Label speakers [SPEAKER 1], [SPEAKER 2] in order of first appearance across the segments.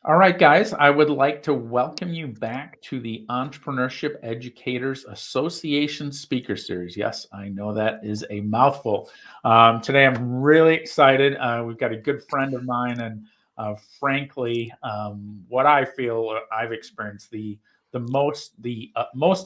[SPEAKER 1] All right, guys, I would like to welcome you back to the Entrepreneurship Educators Association Speaker Series. Yes, I know that is a mouthful. Today, I'm really excited. We've got a good friend of mine, and frankly, what I feel I've experienced the most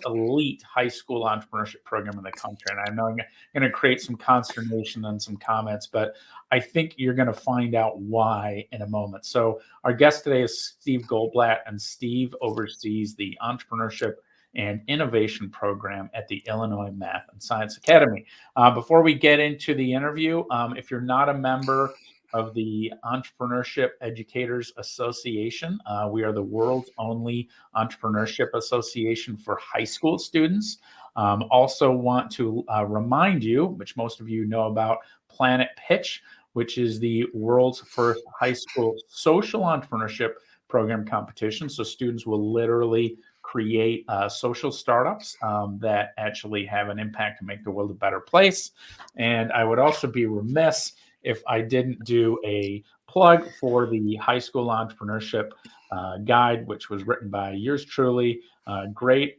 [SPEAKER 1] elite high school entrepreneurship program in the country. And I know I'm going to create some consternation and some comments, but I think you're going to find out why in a moment. So our guest today is Steve Goldblatt, and Steve oversees the entrepreneurship and innovation program at the Illinois Math and Science Academy. Before we get into the interview, if you're not a member of the Entrepreneurship Educators Association, we are the world's only entrepreneurship association for high school students. Also, want to remind you, which most of you know about, Planet Pitch, which is the world's first high school social entrepreneurship program competition. So students will literally create social startups that actually have an impact to make the world a better place. And I would also be remiss if I didn't do a plug for the high school entrepreneurship guide, which was written by yours truly. Great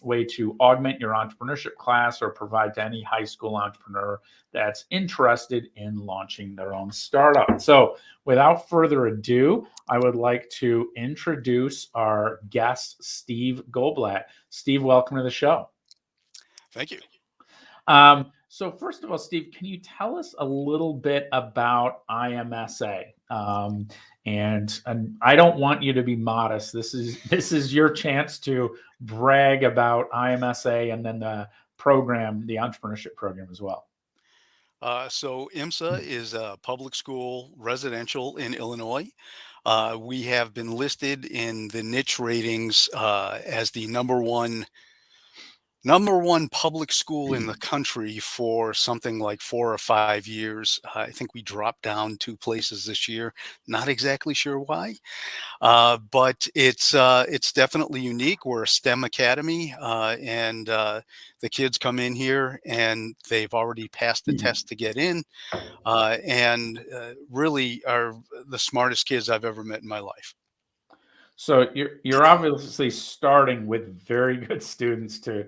[SPEAKER 1] way to augment your entrepreneurship class or provide to any high school entrepreneur that's interested in launching their own startup. So, without further ado, I would like to introduce our guest, Steve Goldblatt. Steve, welcome to the show.
[SPEAKER 2] Thank you.
[SPEAKER 1] So first of all, Steve, can you tell us a little bit about IMSA? And I don't want you to be modest. This is your chance to brag about IMSA and then the program, the entrepreneurship program as well.
[SPEAKER 2] So IMSA is a public school residential in Illinois. We have been listed in the niche ratings as the number one public school in the country for something like 4 or 5 years. I think we dropped down 2 places this year. Not exactly sure why, but it's definitely unique. We're a STEM academy, and the kids come in here and they've already passed the test to get in, and really are the smartest kids I've ever met in my life.
[SPEAKER 1] So you're obviously starting with very good students to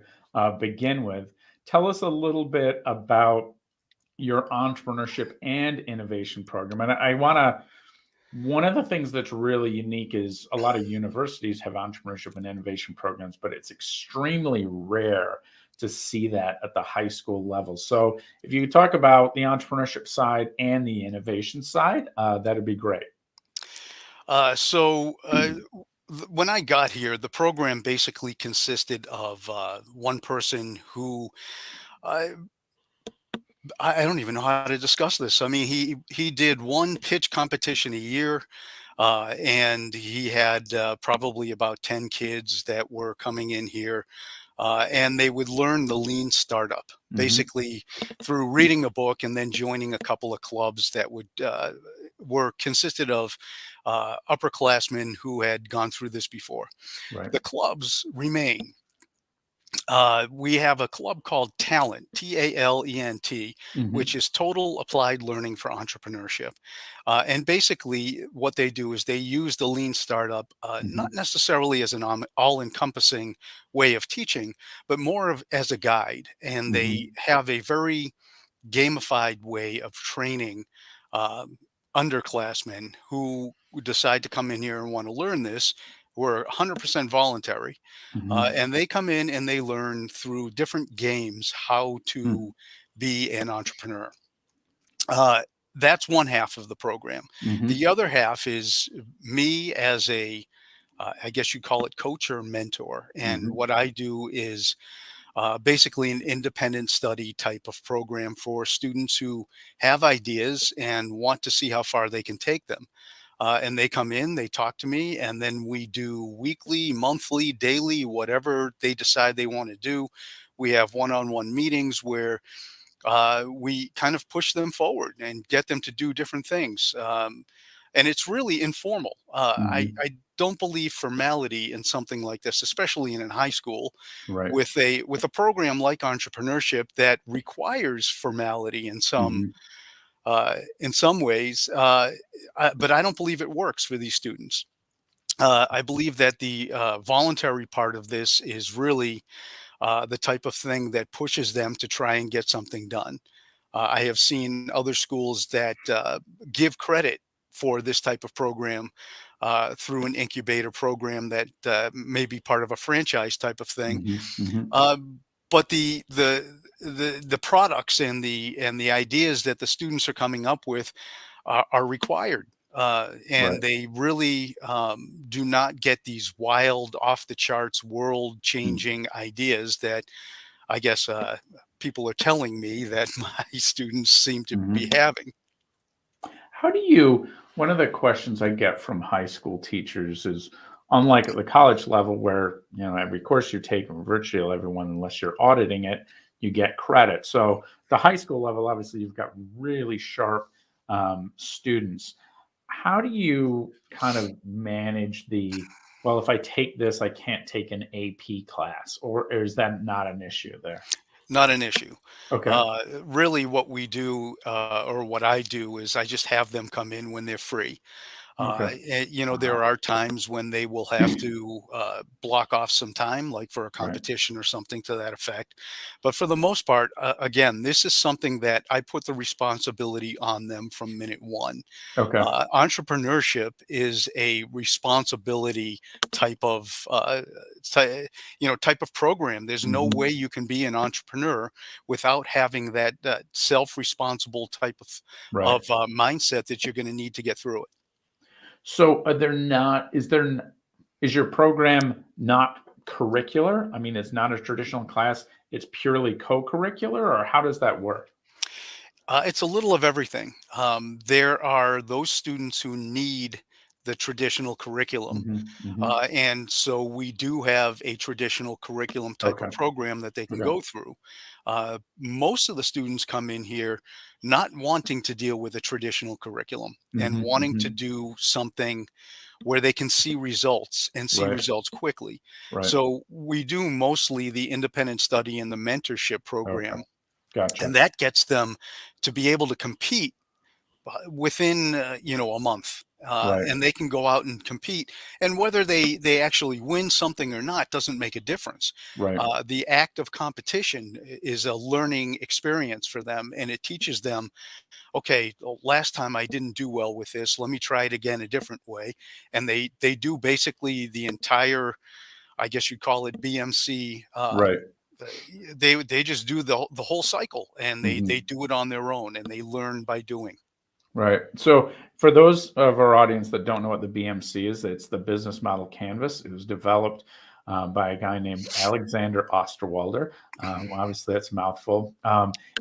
[SPEAKER 1] begin with. Tell us a little bit about your entrepreneurship and innovation program. And I want to, one of the things that's really unique is a lot of universities have entrepreneurship and innovation programs, but it's extremely rare to see that at the high school level. So if you could talk about the entrepreneurship side and the innovation side, that'd be great.
[SPEAKER 2] When I got here, the program basically consisted of one person who I I don't even know how to discuss this. I mean, he did one pitch competition a year, and he had probably about 10 kids that were coming in here, and they would learn the lean startup
[SPEAKER 1] Hmm.
[SPEAKER 2] basically through reading a book and then joining a couple of clubs that would were consisted of upperclassmen who had gone through this before.
[SPEAKER 1] Right.
[SPEAKER 2] The clubs remain. We have a club called Talent, Talent,
[SPEAKER 1] Hmm.
[SPEAKER 2] which is total applied learning for entrepreneurship. And basically, what they do is they use the lean startup, not
[SPEAKER 1] Hmm.
[SPEAKER 2] necessarily as an all encompassing way of teaching, but more of as a guide. And they
[SPEAKER 1] Hmm.
[SPEAKER 2] have a very gamified way of training um, underclassmen who decide to come in here and want to learn this. We're 100% voluntary,
[SPEAKER 1] Hmm.
[SPEAKER 2] and they come in and they learn through different games how to be an entrepreneur. Uh, that's one half of the program.
[SPEAKER 1] Hmm.
[SPEAKER 2] The other half is me as a, I guess you call it coach or mentor. And
[SPEAKER 1] Hmm.
[SPEAKER 2] what I do is basically an independent study type of program for students who have ideas and want to see how far they can take them. And they come in, they talk to me, and then we do weekly, monthly, daily, whatever they decide they want to do. We have one on one meetings where we kind of push them forward and get them to do different things. And it's really informal.
[SPEAKER 1] Hmm.
[SPEAKER 2] I don't believe formality in something like this, especially in high school,
[SPEAKER 1] Right.
[SPEAKER 2] with a program like entrepreneurship that requires formality
[SPEAKER 1] Hmm.
[SPEAKER 2] in some ways. But I don't believe it works for these students. I believe that the voluntary part of this is really the type of thing that pushes them to try and get something done. I have seen other schools that give credit for this type of program through an incubator program that may be part of a franchise type of thing.
[SPEAKER 1] Mhm, mhm.
[SPEAKER 2] Um, but the products and the ideas that the students are coming up with are required. And
[SPEAKER 1] Right.
[SPEAKER 2] they really do not get these wild, off the charts, world
[SPEAKER 1] Mm.
[SPEAKER 2] changing ideas that I guess people are telling me that my students seem to be
[SPEAKER 1] Mhm.
[SPEAKER 2] having.
[SPEAKER 1] How do you one of the questions I get from high school teachers is, unlike at the college level where, every course you take, virtually everyone, unless you're auditing it, you get credit. So the high school level, obviously, you've got really sharp students. How do you kind of manage well, if I take this, I can't take an AP class, or is that not an issue there?
[SPEAKER 2] Not an issue.
[SPEAKER 1] Okay.
[SPEAKER 2] Really, what we do, or what I do, is I just have them come in when they're free.
[SPEAKER 1] Okay.
[SPEAKER 2] There are times when they will have to block off some time, like for a
[SPEAKER 1] Right.
[SPEAKER 2] competition or something to that effect. But for the most part, again, this is something that I put the responsibility on them from minute one.
[SPEAKER 1] Okay.
[SPEAKER 2] Entrepreneurship is a responsibility type of type of program. There's no way
[SPEAKER 1] Mhm.
[SPEAKER 2] you can be an entrepreneur without having that self-responsible type
[SPEAKER 1] Right.
[SPEAKER 2] of mindset that you're going to need to get through it.
[SPEAKER 1] So, are there not is there n is your program not curricular? I mean, it's not a traditional class, it's purely co-curricular, or how does that work?
[SPEAKER 2] It's a little of everything. There are those students who need the traditional curriculum.
[SPEAKER 1] Mhm, mhm.
[SPEAKER 2] And so we do have a traditional curriculum type
[SPEAKER 1] Okay,
[SPEAKER 2] of program that they can
[SPEAKER 1] okay.
[SPEAKER 2] go through. Most of the students come in here not wanting to deal with a traditional curriculum and
[SPEAKER 1] Mhm,
[SPEAKER 2] wanting to
[SPEAKER 1] mhm.
[SPEAKER 2] do something where they can see results and see
[SPEAKER 1] Right,
[SPEAKER 2] results quickly.
[SPEAKER 1] right.
[SPEAKER 2] So we do mostly the independent study and the mentorship
[SPEAKER 1] Okay.
[SPEAKER 2] program,
[SPEAKER 1] Gotcha.
[SPEAKER 2] and that gets them to be able to compete within a month,
[SPEAKER 1] Right,
[SPEAKER 2] and they can go out and compete, and whether they actually win something or not doesn't make a difference.
[SPEAKER 1] right,
[SPEAKER 2] The act of competition is a learning experience for them, and it teaches them, okay, well, last time I didn't do well with this, let me try it again a different way. And they do basically the entire, I guess you'd call it BMC.
[SPEAKER 1] right.
[SPEAKER 2] They just do the whole cycle, and they
[SPEAKER 1] Mhm.
[SPEAKER 2] do it on their own, and they learn by doing.
[SPEAKER 1] Right. So, for those of our audience that don't know what the BMC is, it's the Business Model Canvas. It was developed by a guy named Alexander Osterwalder. Obviously, that's a mouthful.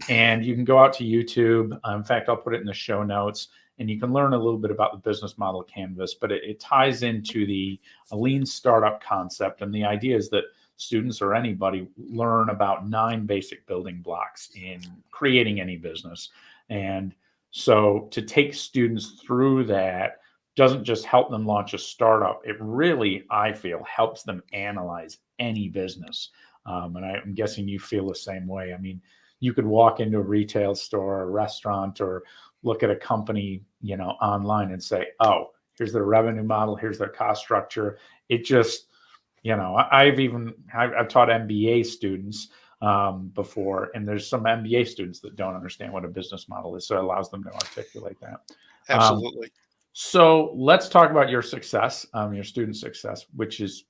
[SPEAKER 1] And you can go out to YouTube. In fact, I'll put it in the show notes, and you can learn a little bit about the Business Model Canvas. But it ties into the a lean startup concept, and the idea is that students or anybody learn about 9 basic building blocks in creating any business. And so to take students through that doesn't just help them launch a startup. It really, I feel, helps them analyze any business. And I'm guessing you feel the same way. I mean, you could walk into a retail store, a restaurant, or look at a company, online and say, "Oh, here's their revenue model, here's their cost structure." It just, I've taught MBA students before, and there's some MBA students that don't understand what a business model is, so it allows them to articulate that. Um,
[SPEAKER 2] Absolutely.
[SPEAKER 1] so let's talk about your success, your student success, which is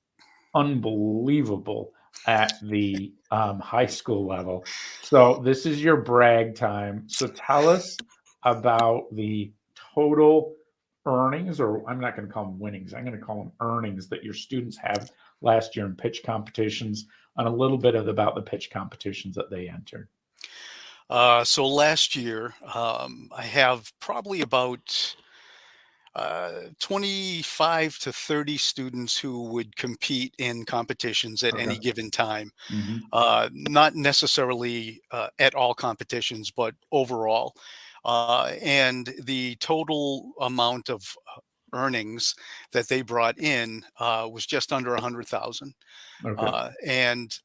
[SPEAKER 1] unbelievable at the high school level. So this is your brag time. So tell us about the total earnings, or I'm not going to call them winnings. I'm going to call them earnings that your students have last year in pitch competitions, and a little bit about the pitch competitions that they entered.
[SPEAKER 2] So last year, I have probably about 25 to 30 students who would compete in competitions at
[SPEAKER 1] Okay.
[SPEAKER 2] any given time.
[SPEAKER 1] Hmm.
[SPEAKER 2] Not necessarily at all competitions, but overall. And the total amount of earnings that they brought in was just under 100,000.
[SPEAKER 1] Okay.
[SPEAKER 2] And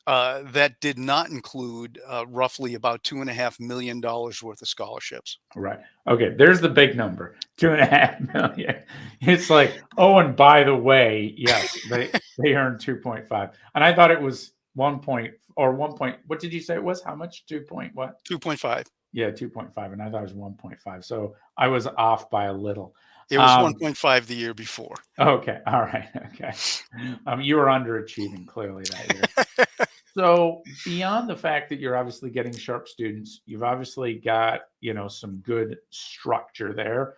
[SPEAKER 2] that did not include roughly about $2.5 million worth of scholarships.
[SPEAKER 1] Right. Okay. There's the big number, 2.5 million. It's like, oh, and by the way, yes, they earned 2.5, and I thought it was 1 point or 1 point. What did you say it was? How much? 2 point what?
[SPEAKER 2] 2.5.
[SPEAKER 1] Yeah, 2.5, and I thought it was 1.5. So I was off by a little.
[SPEAKER 2] It was 1.5 the year before.
[SPEAKER 1] Okay. All right. Okay. You were underachieving clearly that year. So beyond the fact that you're obviously getting sharp students, you've obviously got, some good structure there.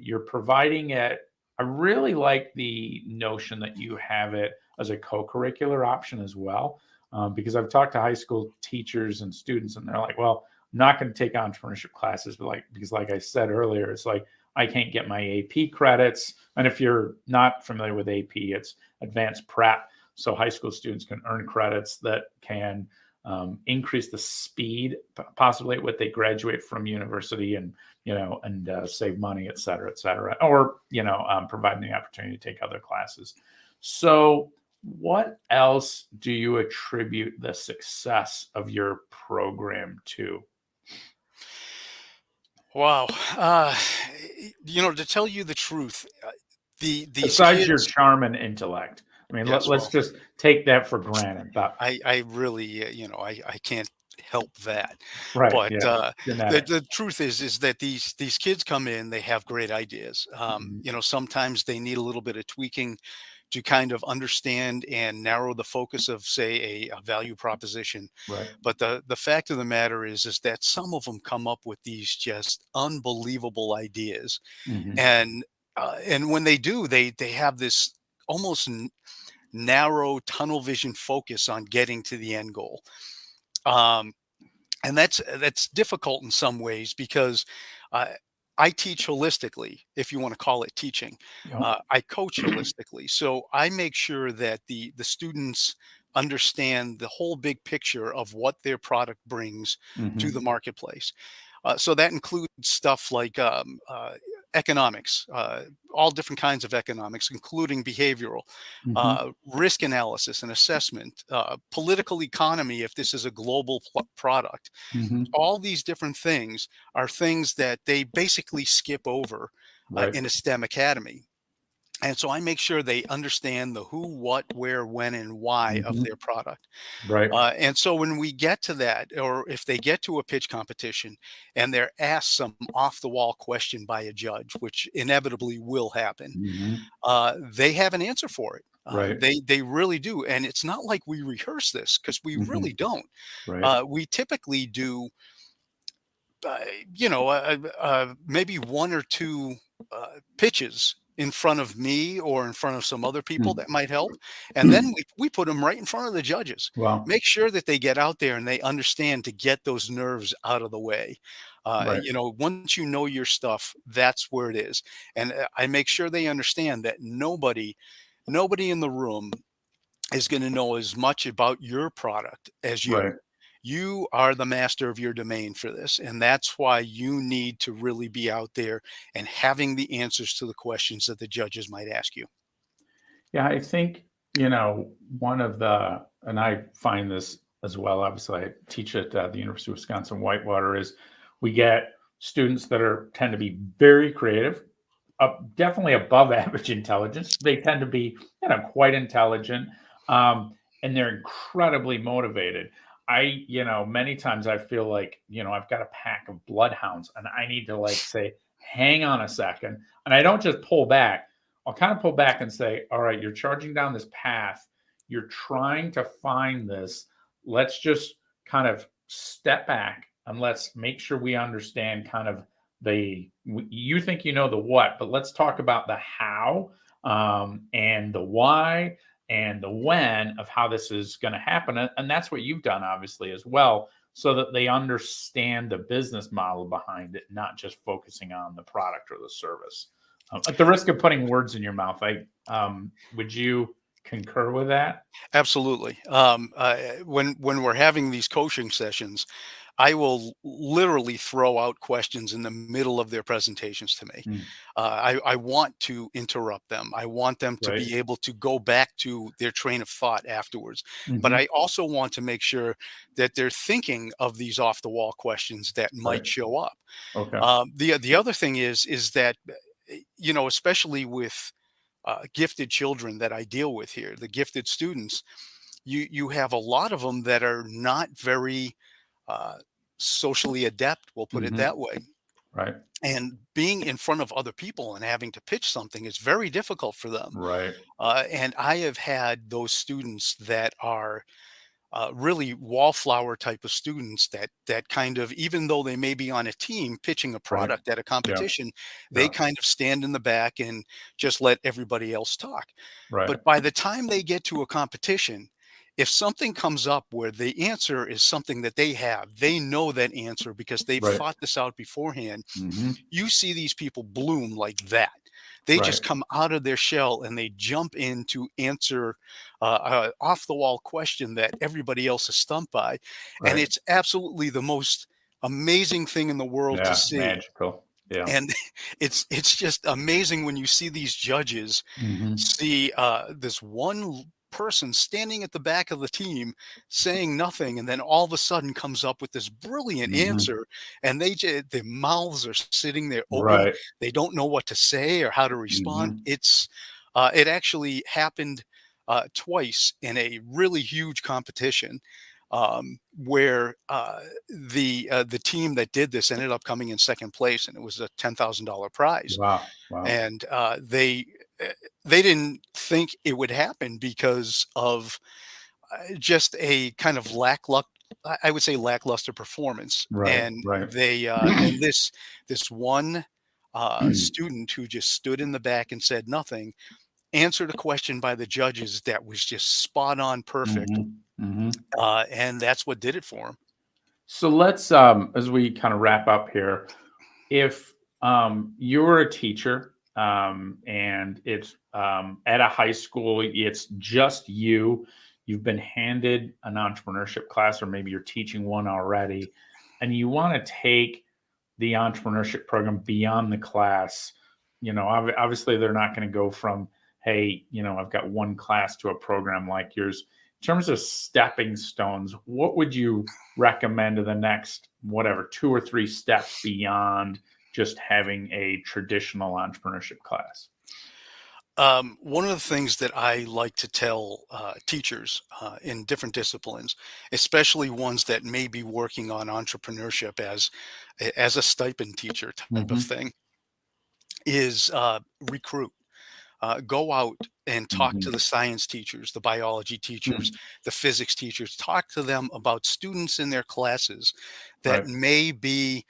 [SPEAKER 1] You're providing it. I really like the notion that you have it as a co-curricular option as well, because I've talked to high school teachers and students, and they're like, "Well, I'm not going to take entrepreneurship classes, but because like I said earlier, it's like I can't get my AP credits." And if you're not familiar with AP, it's advanced prep. So high school students can earn credits that can increase the speed, possibly at what they graduate from university, and save money, et cetera, or providing the opportunity to take other classes. So, what else do you attribute the success of your program to?
[SPEAKER 2] Wow. To tell you the truth, these
[SPEAKER 1] Besides your
[SPEAKER 2] kids.
[SPEAKER 1] charm and intellect, I mean,
[SPEAKER 2] Yes,
[SPEAKER 1] let's
[SPEAKER 2] well,
[SPEAKER 1] just take that for granted. But
[SPEAKER 2] I really, I can't help that.
[SPEAKER 1] right,
[SPEAKER 2] But
[SPEAKER 1] yeah,
[SPEAKER 2] the
[SPEAKER 1] genetics.
[SPEAKER 2] truth is that these kids come in, they have great ideas.
[SPEAKER 1] Mhm.
[SPEAKER 2] Sometimes they need a little bit of tweaking to kind of understand and narrow the focus of, say, a value proposition.
[SPEAKER 1] Right.
[SPEAKER 2] But the fact of the matter is that some of them come up with these just unbelievable ideas,
[SPEAKER 1] Mhm.
[SPEAKER 2] and when they do, they have this almost narrow tunnel vision focus on getting to the end goal. Um, and that's difficult in some ways because uh, I teach holistically, if you want to call it teaching.
[SPEAKER 1] Yep.
[SPEAKER 2] I coach holistically, so I make sure that the students understand the whole big picture of what their product brings to the
[SPEAKER 1] Mhm.
[SPEAKER 2] marketplace. So that includes stuff like economics, all different kinds of economics, including behavioral,
[SPEAKER 1] Mhm.
[SPEAKER 2] risk analysis and assessment, political economy, if this is a global product.
[SPEAKER 1] Mhm.
[SPEAKER 2] All these different things are things that they basically skip over
[SPEAKER 1] Right.
[SPEAKER 2] in a STEM academy. And so I make sure they understand the who, what, where, when, and why of
[SPEAKER 1] Mhm.
[SPEAKER 2] their product.
[SPEAKER 1] Right.
[SPEAKER 2] And so when we get to that, or if they get to a pitch competition and they're asked some off the wall question by a judge, which inevitably will happen,
[SPEAKER 1] Mhm.
[SPEAKER 2] they have an answer for it.
[SPEAKER 1] Right.
[SPEAKER 2] They really do. And it's not like we rehearse this because we really
[SPEAKER 1] Mhm.
[SPEAKER 2] don't.
[SPEAKER 1] Right.
[SPEAKER 2] We typically do uh, maybe one or two pitches in front of me or in front of some other people
[SPEAKER 1] Mm.
[SPEAKER 2] that might help. And then we put them right in front of the judges.
[SPEAKER 1] Well,
[SPEAKER 2] Make sure that they get out there and they understand to get those nerves out of the way.
[SPEAKER 1] right.
[SPEAKER 2] Once you know your stuff, that's where it is. And I make sure they understand that nobody in the room is going to know as much about your product as you.
[SPEAKER 1] Right.
[SPEAKER 2] You are the master of your domain for this. And that's why you need to really be out there and having the answers to the questions that the judges might ask you.
[SPEAKER 1] Yeah, I think, one of and I find this as well, obviously, I teach at the University of Wisconsin Whitewater, is we get students that tend to be very creative, definitely above average intelligence. They tend to be, quite intelligent, and they're incredibly motivated. Many times I feel like, I've got a pack of bloodhounds and I need to like say, hang on a second. And I don't just pull back. I'll kind of pull back and say, all right, you're charging down this path. You're trying to find this. Let's just kind of step back and let's make sure we understand kind of you think you know the what, but let's talk about the how, and the why and the when of how this is going to happen. And that's what you've done, obviously, as well, so that they understand the business model behind it, not just focusing on the product or the service. At the risk of putting words in your mouth, would you concur with that?
[SPEAKER 2] Absolutely. When we're having these coaching sessions, I will literally throw out questions in the middle of their presentations to me.
[SPEAKER 1] Mm,
[SPEAKER 2] I want to interrupt them. I want them to
[SPEAKER 1] right.
[SPEAKER 2] be able to go back to their train of thought afterwards. But
[SPEAKER 1] Hmm.
[SPEAKER 2] I also want to make sure that they're thinking of these off the wall questions that
[SPEAKER 1] Right.
[SPEAKER 2] might show up.
[SPEAKER 1] Okay.
[SPEAKER 2] The other thing is that especially with gifted children that I deal with here, the gifted students, you have a lot of them that are not very uh, socially adept. We'll put it
[SPEAKER 1] Hmm.
[SPEAKER 2] that way.
[SPEAKER 1] Right.
[SPEAKER 2] And being in front of other people and having to pitch something is very difficult for them.
[SPEAKER 1] Right.
[SPEAKER 2] And I have had those students that are really wallflower type of students that kind of, even though they may be on a team pitching a
[SPEAKER 1] Right.
[SPEAKER 2] product at a
[SPEAKER 1] Yeah.
[SPEAKER 2] competition, they
[SPEAKER 1] Yeah.
[SPEAKER 2] kind of stand in the back and just let everybody else talk.
[SPEAKER 1] Right.
[SPEAKER 2] But by the time they get to a competition, if something comes up where the answer is something that they have, they know that answer because they've
[SPEAKER 1] Right.
[SPEAKER 2] thought this out beforehand.
[SPEAKER 1] Hmm.
[SPEAKER 2] You see these people bloom like that. They
[SPEAKER 1] Right.
[SPEAKER 2] just come out of their shell and they jump in to answer off the wall question that everybody else is stumped by. And
[SPEAKER 1] Right.
[SPEAKER 2] it's absolutely the most amazing thing in the world to
[SPEAKER 1] Yeah.
[SPEAKER 2] see.
[SPEAKER 1] Magical. Yeah.
[SPEAKER 2] And it's just amazing when you see these judges
[SPEAKER 1] Hmm.
[SPEAKER 2] see this person standing at the back of the team saying nothing, and then all of a sudden comes up with this brilliant
[SPEAKER 1] Hmm.
[SPEAKER 2] answer, and their mouths are sitting there open.
[SPEAKER 1] Right.
[SPEAKER 2] They don't know what to say or how to respond.
[SPEAKER 1] Hmm.
[SPEAKER 2] It actually happened twice in a really huge competition, where the team that did this ended up coming in second place, and it was a $10,000 prize.
[SPEAKER 1] Wow. Wow.
[SPEAKER 2] And uh, they didn't think it would happen because of just a kind of I would say lackluster performance.
[SPEAKER 1] Right.
[SPEAKER 2] And
[SPEAKER 1] Right.
[SPEAKER 2] this one student who just stood in the back and said nothing answered a question by the judges that was just spot on perfect,
[SPEAKER 1] Hmm. Hmm.
[SPEAKER 2] and that's what did it for him.
[SPEAKER 1] So let's, as we kind of wrap up here, if you're a teacher and it's at a high school, it's just you've been handed an entrepreneurship class, or maybe you're teaching one already, and you want to take the entrepreneurship program beyond the class. Obviously, they're not going to go from, hey, I've got one class to a program like yours. In terms of stepping stones, what would you recommend to the next, whatever, two or three steps beyond just having a traditional entrepreneurship class?
[SPEAKER 2] One of the things that I like to tell teachers in different disciplines, especially ones that may be working on entrepreneurship as a stipend teacher type of
[SPEAKER 1] Hmm.
[SPEAKER 2] thing, is recruit. Go out and talk to
[SPEAKER 1] Hmm.
[SPEAKER 2] the science teachers, the biology teachers, the physics teachers. Talk to them about students in their classes that
[SPEAKER 1] Right.
[SPEAKER 2] may be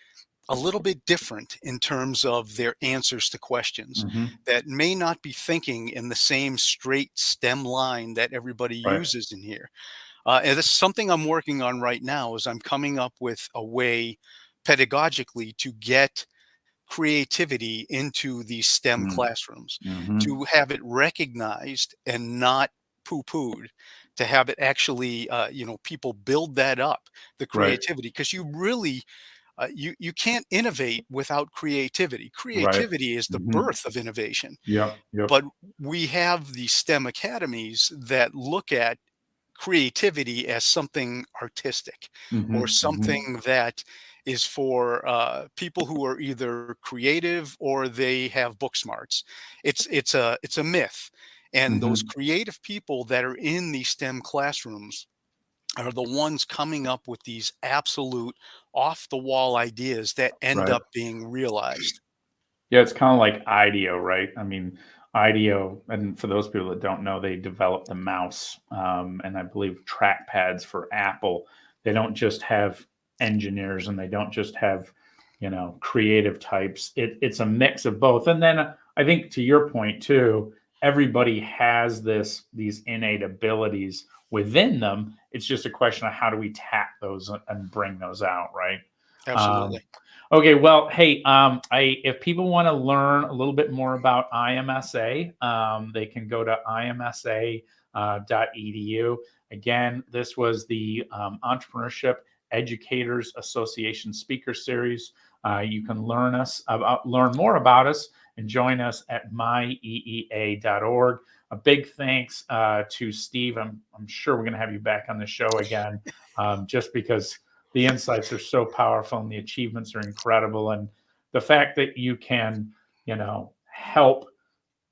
[SPEAKER 2] a little bit different in terms of their answers to questions,
[SPEAKER 1] Hmm.
[SPEAKER 2] that may not be thinking in the same straight stem line that everybody
[SPEAKER 1] Right.
[SPEAKER 2] uses in here. And this is something I'm working on right now. Is I'm coming up with a way pedagogically to get creativity into these STEM classrooms,
[SPEAKER 1] Hmm.
[SPEAKER 2] to have it recognized and not poo-pooed, to have it actually, people build that up, the
[SPEAKER 1] Right.
[SPEAKER 2] creativity, because you can't innovate without creativity.
[SPEAKER 1] Right.
[SPEAKER 2] Creativity is the
[SPEAKER 1] Hmm.
[SPEAKER 2] birth of innovation.
[SPEAKER 1] Yep. Yep.
[SPEAKER 2] But we have these STEM academies that look at creativity as something artistic, or
[SPEAKER 1] Hmm. Hmm.
[SPEAKER 2] something that is for people who are either creative or they have book smarts. It's a myth, and those
[SPEAKER 1] Hmm.
[SPEAKER 2] creative people that are in these STEM classrooms are the ones coming up with these absolute off the wall ideas that end
[SPEAKER 1] Right.
[SPEAKER 2] up being realized.
[SPEAKER 1] Yeah, it's kind of like IDEO, right? I mean, IDEO, and for those people that don't know, they developed the mouse, and I believe trackpads for Apple. They don't just have engineers, and they don't just have, creative types. It's a mix of both. And then I think, to your point too, everybody has these innate abilities within them. It's just a question of how do we tap those and bring those out, right? Um,
[SPEAKER 2] Absolutely.
[SPEAKER 1] Okay, well, hey, if people want to learn a little bit more about IMSA, they can go to imsa.edu. Again, this was the Entrepreneurship Educators Association Speaker Series. You can learn more about us and join us at myeea.org. A big thanks to Steve. I'm sure we're going to have you back on the show again, just because the insights are so powerful and the achievements are incredible. And the fact that you can, help,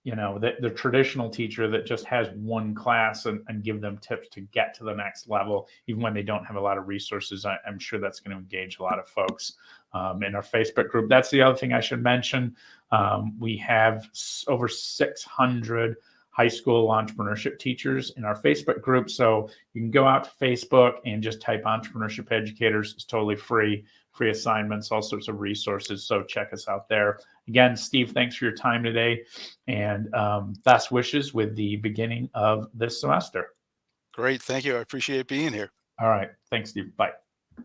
[SPEAKER 1] the traditional teacher that just has one class and give them tips to get to the next level, even when they don't have a lot of resources, I'm sure that's going to engage a lot of folks in our Facebook group. That's the other thing I should mention. We have over 600 high school entrepreneurship teachers in our Facebook group. So you can go out to Facebook and just type entrepreneurship educators. It's totally free assignments, all sorts of resources. So check us out there. Again, Steve, thanks for your time today, and best wishes with the beginning of this semester.
[SPEAKER 2] Great. Thank you. I appreciate being here.
[SPEAKER 1] All right. Thanks, Steve. Bye.